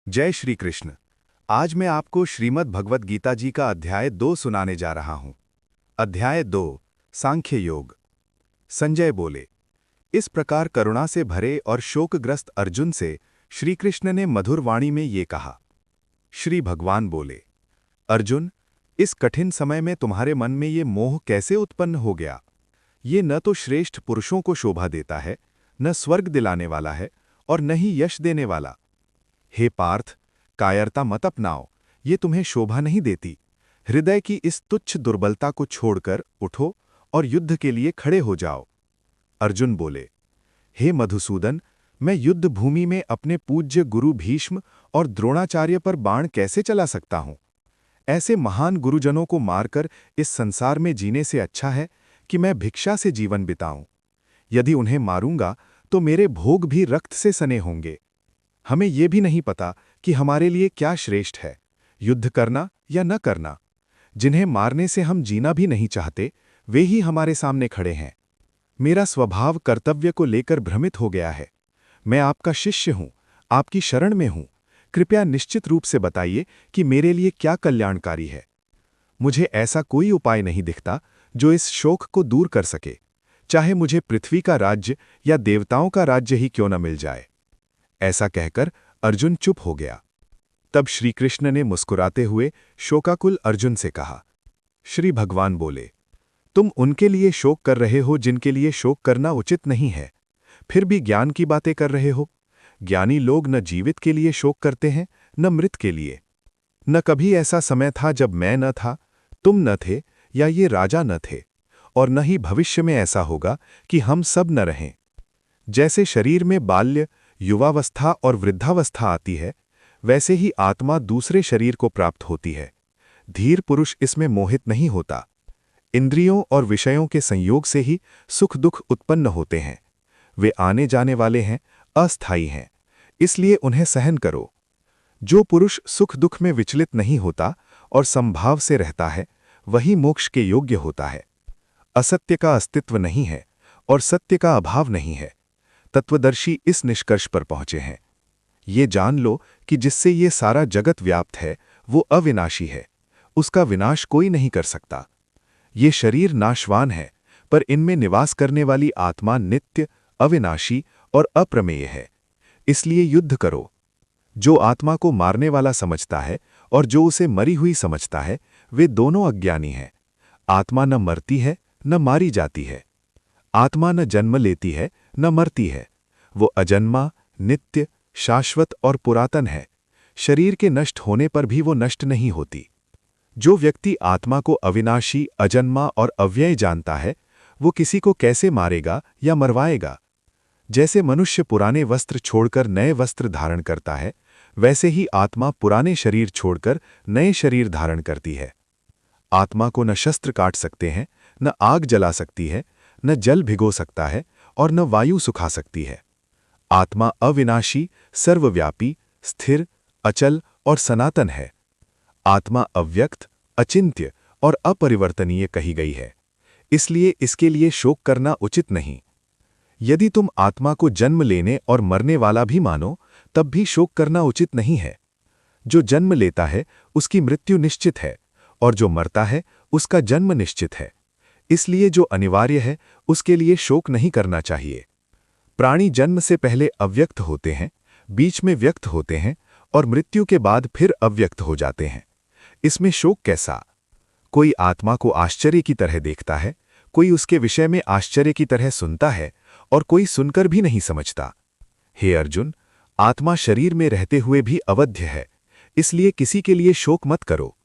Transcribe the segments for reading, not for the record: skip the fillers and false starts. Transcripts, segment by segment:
जय श्री कृष्ण। आज मैं आपको श्रीमद् भगवत गीता जी का अध्याय 2 सुनाने जा रहा हूं। अध्याय 2 सांख्य योग। संजय बोले, इस प्रकार करुणा से भरे और शोकग्रस्त अर्जुन से श्री कृष्ण ने मधुर वाणी में ये कहा। श्री भगवान बोले, अर्जुन, इस कठिन समय में तुम्हारे मन में ये मोह कैसे उत्पन्न हो गया? ये न तो श्रेष्ठ पुरुषों को शोभा देता है, न स्वर्ग दिलाने वाला है और न ही यश देने वाला। हे पार्थ, कायरता मत अपनाओ, ये तुम्हें शोभा नहीं देती। हृदय की इस तुच्छ दुर्बलता को छोड़कर उठो और युद्ध के लिए खड़े हो जाओ। अर्जुन बोले, हे मधुसूदन, मैं युद्ध भूमि में अपने पूज्य गुरु भीष्म और द्रोणाचार्य पर बाण कैसे चला सकता हूं? ऐसे महान गुरुजनों को मारकर इस संसार में जीने से अच्छा है कि मैं भिक्षा से जीवन बिताऊं। यदि उन्हें मारूंगा तो मेरे भोग भी रक्त से सने होंगे। हमें ये भी नहीं पता कि हमारे लिए क्या श्रेष्ठ है, युद्ध करना या न करना। जिन्हें मारने से हम जीना भी नहीं चाहते, वे ही हमारे सामने खड़े हैं। मेरा स्वभाव कर्तव्य को लेकर भ्रमित हो गया है। मैं आपका शिष्य हूं, आपकी शरण में हूं। कृपया निश्चित रूप से बताइए कि मेरे लिए क्या कल्याणकारी है। मुझे ऐसा कोई उपाय नहीं दिखता जो इस शोक को दूर कर सके, चाहे मुझे पृथ्वी का राज्य या देवताओं का राज्य ही क्यों न मिल जाए। ऐसा कहकर अर्जुन चुप हो गया। तब श्री कृष्ण ने मुस्कुराते हुए शोकाकुल अर्जुन से कहा। श्री भगवान बोले, तुम उनके लिए शोक कर रहे हो जिनके लिए शोक करना उचित नहीं है, फिर भी ज्ञान की बातें कर रहे हो। ज्ञानी लोग न जीवित के लिए शोक करते हैं, न मृत के लिए। न कभी ऐसा समय था जब मैं न था, तुम न थे या ये राजा न थे, और न ही भविष्य में ऐसा होगा कि हम सब न रहें। जैसे शरीर में बाल्य, युवावस्था और वृद्धावस्था आती है, वैसे ही आत्मा दूसरे शरीर को प्राप्त होती है। धीर पुरुष इसमें मोहित नहीं होता। इंद्रियों और विषयों के संयोग से ही सुख दुख उत्पन्न होते हैं। वे आने जाने वाले हैं, अस्थायी हैं, इसलिए उन्हें सहन करो। जो पुरुष सुख दुख में विचलित नहीं होता और संभाव से रहता है, वही मोक्ष के योग्य होता है। असत्य का अस्तित्व नहीं है और सत्य का अभाव नहीं है। तत्वदर्शी इस निष्कर्ष पर पहुंचे हैं। ये जान लो कि जिससे ये सारा जगत व्याप्त है, वो अविनाशी है। उसका विनाश कोई नहीं कर सकता। ये शरीर नाशवान है, पर इनमें निवास करने वाली आत्मा नित्य, अविनाशी और अप्रमेय है। इसलिए युद्ध करो। जो आत्मा को मारने वाला समझता है और जो उसे मरी हुई समझता है, वे दोनों अज्ञानी हैं। आत्मा न मरती है, न मारी जाती है। आत्मा न जन्म लेती है, न मरती है। वो अजन्मा, नित्य, शाश्वत और पुरातन है। शरीर के नष्ट होने पर भी वो नष्ट नहीं होती। जो व्यक्ति आत्मा को अविनाशी, अजन्मा और अव्यय जानता है, वो किसी को कैसे मारेगा या मरवाएगा? जैसे मनुष्य पुराने वस्त्र छोड़कर नए वस्त्र धारण करता है, वैसे ही आत्मा पुराने शरीर छोड़कर नए शरीर धारण करती है। आत्मा को न शस्त्र काट सकते हैं, न आग जला सकती है, न जल भिगो सकता है और न वायु सुखा सकती है। आत्मा अविनाशी, सर्वव्यापी, स्थिर, अचल और सनातन है। आत्मा अव्यक्त, अचिंत्य और अपरिवर्तनीय कही गई है, इसलिए इसके लिए शोक करना उचित नहीं। यदि तुम आत्मा को जन्म लेने और मरने वाला भी मानो, तब भी शोक करना उचित नहीं है। जो जन्म लेता है उसकी मृत्यु निश्चित है, और जो मरता है उसका जन्म निश्चित है। इसलिए जो अनिवार्य है उसके लिए शोक नहीं करना चाहिए। प्राणी जन्म से पहले अव्यक्त होते हैं, बीच में व्यक्त होते हैं और मृत्यु के बाद फिर अव्यक्त हो जाते हैं। इसमें शोक कैसा? कोई आत्मा को आश्चर्य की तरह देखता है, कोई उसके विषय में आश्चर्य की तरह सुनता है और कोई सुनकर भी नहीं समझता। हे अर्जुन, आत्मा शरीर में रहते हुए भी अवध्य है, इसलिए किसी के लिए शोक मत करो।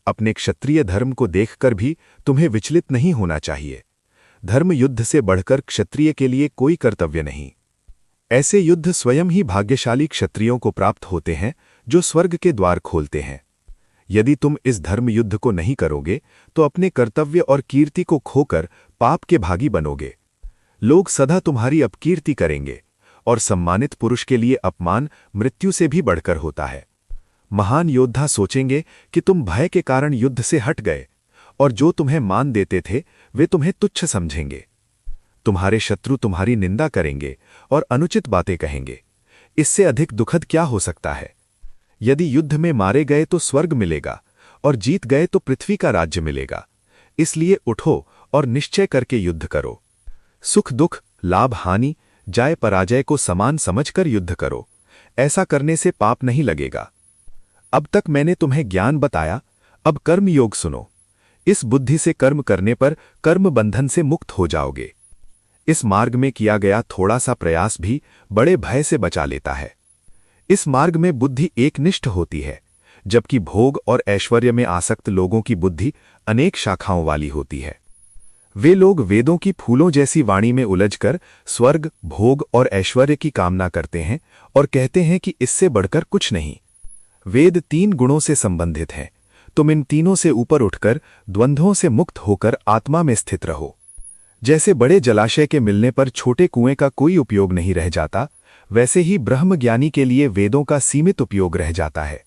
अपने क्षत्रिय धर्म को देखकर भी तुम्हें विचलित नहीं होना चाहिए। धर्म युद्ध से बढ़कर क्षत्रिय के लिए कोई कर्तव्य नहीं। ऐसे युद्ध स्वयं ही भाग्यशाली क्षत्रियों को प्राप्त होते हैं, जो स्वर्ग के द्वार खोलते हैं। यदि तुम इस धर्म युद्ध को नहीं करोगे तो अपने कर्तव्य और कीर्ति को खोकर पाप के भागी बनोगे। लोग सदा तुम्हारी अपकीर्ति करेंगे, और सम्मानित पुरुष के लिए अपमान मृत्यु से भी बढ़कर होता है। महान योद्धा सोचेंगे कि तुम भय के कारण युद्ध से हट गए, और जो तुम्हें मान देते थे वे तुम्हें तुच्छ समझेंगे। तुम्हारे शत्रु तुम्हारी निंदा करेंगे और अनुचित बातें कहेंगे। इससे अधिक दुखद क्या हो सकता है? यदि युद्ध में मारे गए तो स्वर्ग मिलेगा और जीत गए तो पृथ्वी का राज्य मिलेगा। इसलिए उठो और निश्चय करके युद्ध करो। सुख दुख, लाभ हानि, जय पराजय को समान समझकर युद्ध करो। ऐसा करने से पाप नहीं लगेगा। अब तक मैंने तुम्हें ज्ञान बताया, अब कर्म योग सुनो। इस बुद्धि से कर्म करने पर कर्म बंधन से मुक्त हो जाओगे। इस मार्ग में किया गया थोड़ा सा प्रयास भी बड़े भय से बचा लेता है। इस मार्ग में बुद्धि एकनिष्ठ होती है, जबकि भोग और ऐश्वर्य में आसक्त लोगों की बुद्धि अनेक शाखाओं वाली होती है। वे लोग वेदों की फूलों जैसी वाणी में उलझकर स्वर्ग, भोग और ऐश्वर्य की कामना करते हैं और कहते हैं कि इससे बढ़कर कुछ नहीं। वेद 3 गुणों से संबंधित हैं। तुम इन तीनों से ऊपर उठकर द्वंद्वों से मुक्त होकर आत्मा में स्थित रहो। जैसे बड़े जलाशय के मिलने पर छोटे कुएं का कोई उपयोग नहीं रह जाता, वैसे ही ब्रह्मज्ञानी के लिए वेदों का सीमित उपयोग रह जाता है।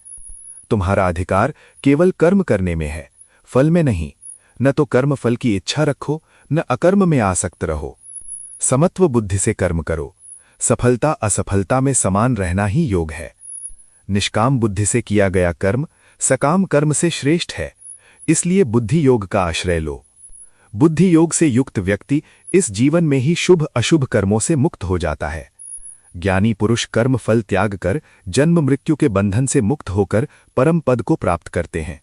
तुम्हारा अधिकार केवल कर्म करने में है, फल में नहीं। न तो कर्म फल की इच्छा रखो, न अकर्म में आसक्त रहो। समत्व बुद्धि से कर्म करो। सफलता असफलता में समान रहना ही योग है। निष्काम बुद्धि से किया गया कर्म सकाम कर्म से श्रेष्ठ है, इसलिए बुद्धि योग का आश्रय लो। बुद्धि योग से युक्त व्यक्ति इस जीवन में ही शुभ अशुभ कर्मों से मुक्त हो जाता है। ज्ञानी पुरुष कर्म फल त्याग कर जन्म मृत्यु के बंधन से मुक्त होकर परम पद को प्राप्त करते हैं।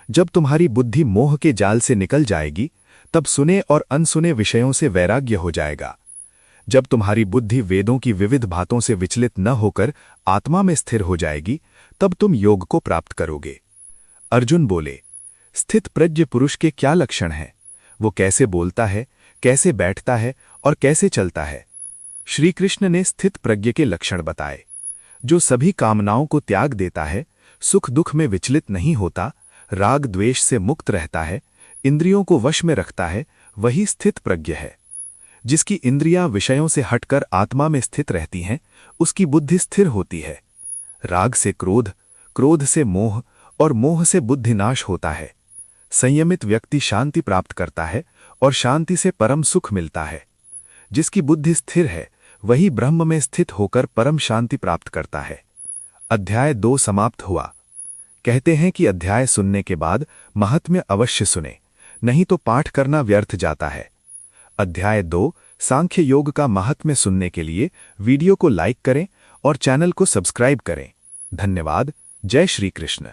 जब तुम्हारी बुद्धि मोह के जाल से निकल जाएगी, तब सुने और अनसुने विषयों से वैराग्य हो जाएगा। जब तुम्हारी बुद्धि वेदों की विविध बातों से विचलित न होकर आत्मा में स्थिर हो जाएगी, तब तुम योग को प्राप्त करोगे। अर्जुन बोले, स्थित प्रज्ञ पुरुष के क्या लक्षण हैं? वो कैसे बोलता है, कैसे बैठता है और कैसे चलता है? श्री कृष्ण ने स्थित प्रज्ञ के लक्षण बताए। जो सभी कामनाओं को त्याग देता है, सुख दुख में विचलित नहीं होता, राग द्वेष से मुक्त रहता है, इंद्रियों को वश में रखता है, वही स्थित प्रज्ञ है। जिसकी इंद्रियां विषयों से हटकर आत्मा में स्थित रहती हैं, उसकी बुद्धि स्थिर होती है। राग से क्रोध, क्रोध से मोह और मोह से बुद्धिनाश होता है। संयमित व्यक्ति शांति प्राप्त करता है और शांति से परम सुख मिलता है। जिसकी बुद्धि स्थिर है, वही ब्रह्म में स्थित होकर परम शांति प्राप्त करता है। अध्याय 2 समाप्त हुआ। कहते हैं कि अध्याय सुनने के बाद महात्म्य अवश्य सुने, नहीं तो पाठ करना व्यर्थ जाता है। अध्याय 2 सांख्य योग का महात्म्य सुनने के लिए वीडियो को लाइक करें और चैनल को सब्सक्राइब करें। धन्यवाद। जय श्री कृष्ण।